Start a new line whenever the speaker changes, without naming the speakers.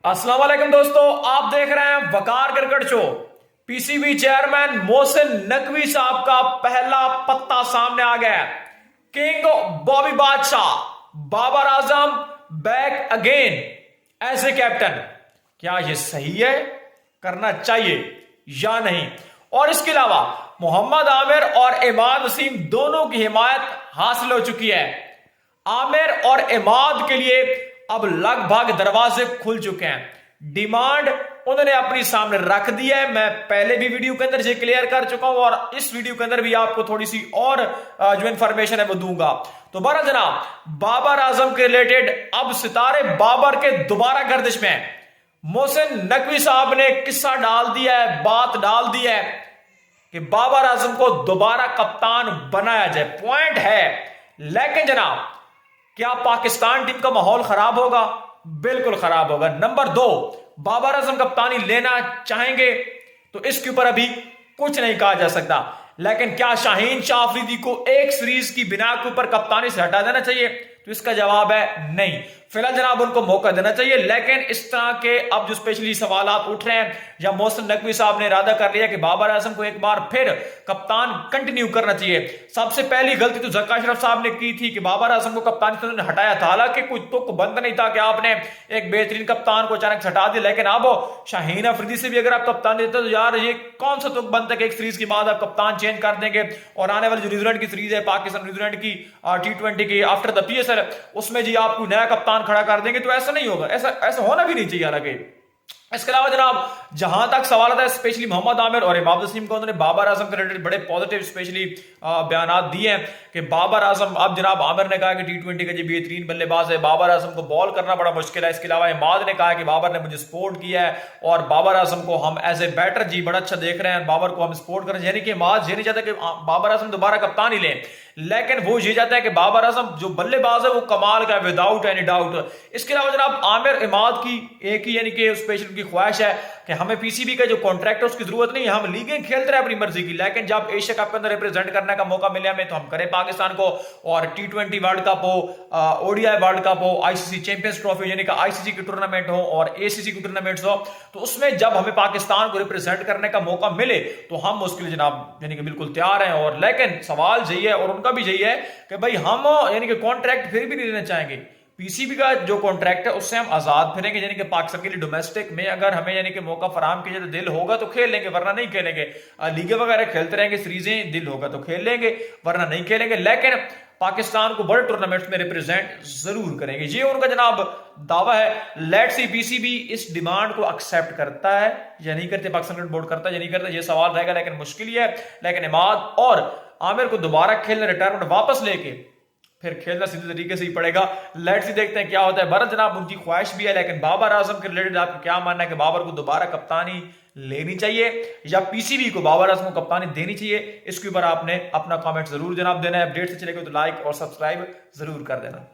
अस्सलाम वालेकुम दोस्तों, आप देख रहे हैं Waqar cricket show. PCB chairman Mohsin Naqvi साहब का पहला पत्ता सामने आ गया है। किंग बॉबी बादशाह Babar Azam back again as a captain. क्या यह सही है, करना चाहिए या नहीं? और इसके अलावा मोहम्मद आमिर और इमाद वसीम दोनों की हिमायत हासिल हो चुकी है। आमिर और इमाद के लिए अब लगभग दरवाजे खुल चुके हैं। डिमांड उन्होंने अपनी सामने रख दी है। मैं पहले भी वीडियो के अंदर ये क्लियर कर चुका हूं और इस वीडियो के अंदर भी आपको थोड़ी सी और जो इंफॉर्मेशन है वो दूंगा। तो बहरहाल जनाब, बाबर आजम के रिलेटेड अब सितारे बाबर के दोबारा गर्दिश में हैं। मोहसिन नकवी साहब ने किस्सा डाल दिया है, बात डाल दी है कि बाबर आजम को दोबारा कप्तान बनाया जाए। पॉइंट है, लेकिन जनाब क्या पाकिस्तान टीम का माहौल खराब होगा? बिल्कुल खराब होगा। नंबर 2, बाबर आजम कप्तानी लेना चाहेंगे तो इसके ऊपर अभी कुछ नहीं कहा जा सकता। लेकिन क्या शाहीन शाह अफरीदी को एक सीरीज की बिना के ऊपर कप्तानी से हटा देना चाहिए? तो इसका जवाब है नहीं। फिलहाल जनाब उनको मौका देना चाहिए। लेकिन इस तरह के अब जो स्पेशली सवाल उठ रहे हैं, या मोहसिन नकवी साहब ने इरादा कर लिया कि बाबर आजम को एक बार फिर कप्तान कंटिन्यू करना चाहिए। सबसे पहली गलती तो जक्का अशरफ साहब ने की थी कि बाबर आजम को कप्तान से उन्होंने हटाया था। हालांकि कोई तुक बंद नहीं था कि आपने एक बेहतरीन कप्तान को अचानक हटा दिया। लेकिन अब शाहीन अफरीदी से भी अगर आप कप्तान देते तो यार ये कौन सा तुक बनता है कि एक सीरीज के बाद आप कप्तान चेंज कर देंगे और आने वाली जो न्यूजीलैंड की सीरीज है, पाकिस्तान न्यूजीलैंड की T20 की आफ्टर द PSL, उसमें जी आप कोई नया कप्तान खड़ा कर देंगे। तो ऐसा नहीं होगा, ऐसा होना भी नहीं चाहिए। हालांकि इसके अलावा जनाब जहां तक सवाल आता है स्पेशली मोहम्मद आमिर और इमाद वसीम को, उन्होंने बाबर आजम के रिलेटेड बड़े पॉजिटिव स्पेशली बयान दिए हैं कि बाबर आजम, अब जनाब आमिर ने कहा कि T20 का जो बेहतरीन बल्लेबाज है, बाबर आजम को बॉल करना बड़ा मुश्किल है। इसके अलावा इमाद ने कहा कि बाबर ने मुझे सपोर्ट किया है और बाबर आजम को हम एज ए बैटर जी बड़ा अच्छा देख रहे हैं, बाबर को हम सपोर्ट करें। यानी कि इमाद ये नहीं चाहता कि बाबर आजम दोबारा कप्तान ही लें, लेकिन वो ये चाहता है कि बाबर आजम जो बल्लेबाज है वो कमाल का, विदाउट एनी डाउट। इसके अलावा जनाब आमिर इमाद की एक ही यानी कि स्पेशल उनकी ख्वाहिश है कि हमें पीसीबी का जो कॉन्ट्रैक्ट है उसकी जरूरत नहीं है, हम लीगें खेलते रहे अपनी मर्जी की, लेकिन जब एशिया कप के अंदर रिप्रेजेंट करने का मौका मिले हमें तो हम करें पाकिस्तान को। और T20 वर्ल्ड कप हो, ODI वर्ल्ड कप हो, ICC चैंपियंस ट्रॉफी यानी कि ICC की टूर्नामेंट हो और ACC की टूर्नामेंट हो, तो उसमें जब हमें पाकिस्तान को रिप्रेजेंट करने का मौका मिले तो हम उसके लिए जनाब यानी कि बिल्कुल तैयार हैं। और लेकिन सवाल यही है और उनका भी यही है कि भाई हम यानी कि कॉन्ट्रैक्ट फिर भी नहीं लेना चाहेंगे। पीसीबी का जो कॉन्ट्रैक्ट है उससे हम आजाद फिरेंगे, यानी कि पाकिस्तान के लिए डोमेस्टिक में अगर हमें यानी कि मौका फराहम किया तो दिल होगा तो खेल लेंगे, वरना नहीं खेलेंगे। लीगें वगैरह खेलते रहेंगे, सीरीजें, दिल होगा तो खेल लेंगे वरना नहीं खेलेंगे। लेकिन पाकिस्तान को बड़े टूर्नामेंट्स में रिप्रेजेंट जरूर करेंगे, ये उनका जनाब दावा है। लेट्स सी पीसीबी इस डिमांड को एक्सेप्ट करता है या नहीं करते, पाकिस्तान क्रिकेट बोर्ड करता है या नहीं करता, ये सवाल रहेगा। लेकिन मुश्किल ही है। लेकिन इमाद और आमिर को दोबारा खेलने, रिटायरमेंट वापस लेके फिर खेलना सीधे तरीके से ही पड़ेगा। लेट्स ही देखते हैं क्या होता है। भरत जनाब उनकी ख्वाहिश भी है, लेकिन बाबर आजम के रिलेटेड आपका क्या मानना है कि बाबर को दोबारा कप्तानी लेनी चाहिए या पीसीबी को बाबर आजम को कप्तानी देनी चाहिए? इसके ऊपर आपने अपना कमेंट जरूर जनाब देना है। अपडेट से चलेगा तो लाइक और सब्सक्राइब जरूर कर देना।